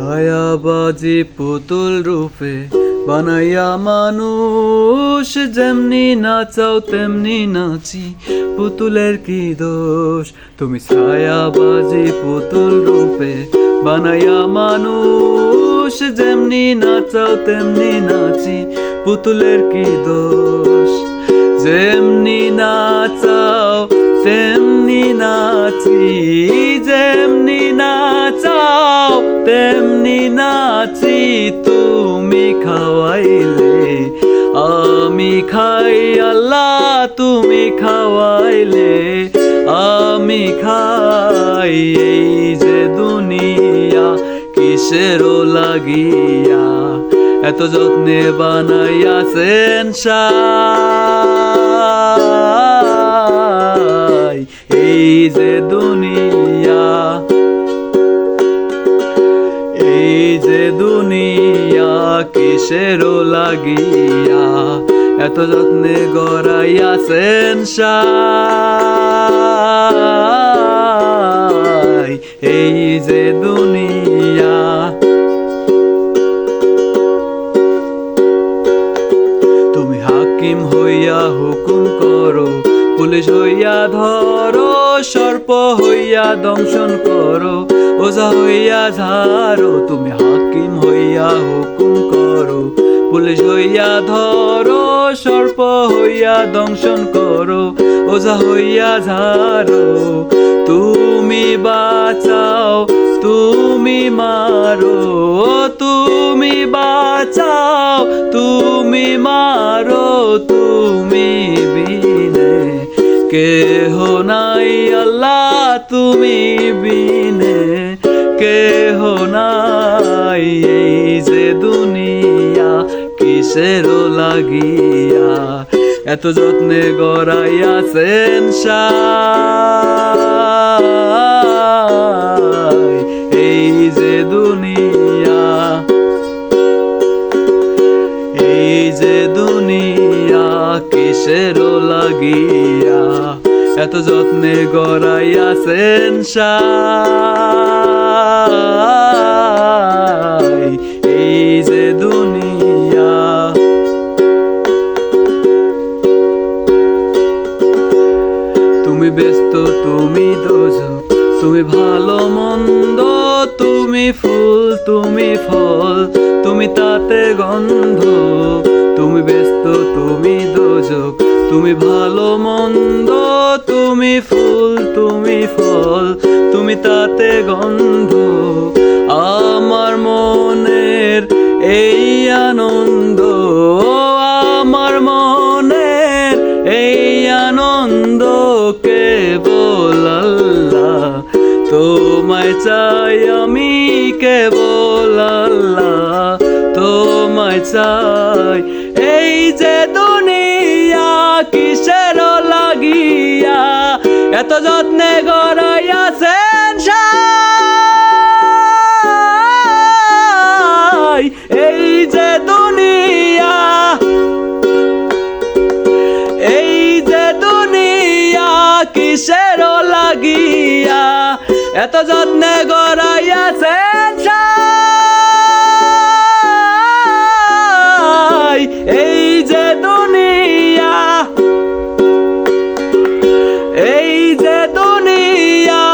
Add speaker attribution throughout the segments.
Speaker 1: ছায়াবাজি পুতুল রূপে বানাইয়া মানুষ, যেমনি নাচাও তেমনি নাচি, পুতুলের কি দোষ। তুমি ছায়াবাজি পুতুল রূপে বানাইয়া মানুষ, যেমনি নাচাও তেমনি নাচি, পুতুলের কি দোষ। যেমনি নাচাও তেমনি নাচি, যেমনি নাচাও তেমনি নাচি, তুমি খাওয়াইলে আমি খাই, আল্লাহ তুমি খাওয়াইলে আমি খাই। এই যে দুনিয়া কিসেরও লাগিয়া এত যত্নে বানাইয়াছেন সাই। এই যে দুনিয়া, এই যে দুনিয়া কিসেরও লাগিয়া এত যত্নে গড়াইয়াছেন সাই। এই যে দুনিয়া, তুমি হাকিম হইয়া হুকুম করো, পুলিশ হইয়া ধরো, সর্প হইয়া দংশন করো, ওঝা হইয়া ঝাড়ো। তুমি হাকিম হইয়া হুকুম করো, পুলিশ হইয়া ধরো, সর্প হইয়া দংশন করো, ওঝা হইয়া ঝাড়ো। তুমি বাঁচাও তুমি মারো, তুমি বাঁচাও তুমি মারো, তুমি বিনে কেহ নাই, আল্লাহ তুমি বিনে কেহ নাই। এই যে দুনিয়া কিসেরও লাগিয়া এত যত্নে গড়াইয়াছেন সাই। এই যে দুনিয়া, এই যে দুনিয়া কিসেরও লাগিয়া এত যত্নে গড়াইয়াছেন সাই। এই যে দুনিয়া, তুমি ব্যস্ত তুমি দোজক, তুমি ভালো মন্দ, তুমি ফুল তুমি ফল, তুমি তাতে গন্ধ। তুমি ব্যস্ত তুমি দোজক, তুমি ভালো মন্দ, তুমি ফুল তুমি ফল, তুমি তাতে গন্ধ। আমার মনের এই আনন্দ, আমার মনের এই আনন্দ কেবল আল্লাহ তোমায় চাই, আমি কেবল আল্লাহ তোমায় চাই। এই যে দুনিয়া কিসেরও লাগিয়া এত যত্নে গড়াইয়াছেন সাই। এই যে দুনিয়া, এই যে দুনিয়া কিসেরও লাগিয়া এত যত্নে গড়াইয়াছেন সাই। এই যে দুনিয়া, এই যে দুনিয়া,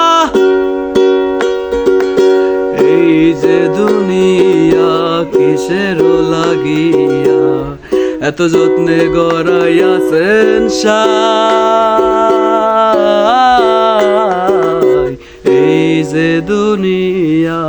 Speaker 1: এই যে দুনিয়া কিসেরও লাগিয়া এত যত্নে গড়াইয়াছেন সাই। এই যে দুনিয়া।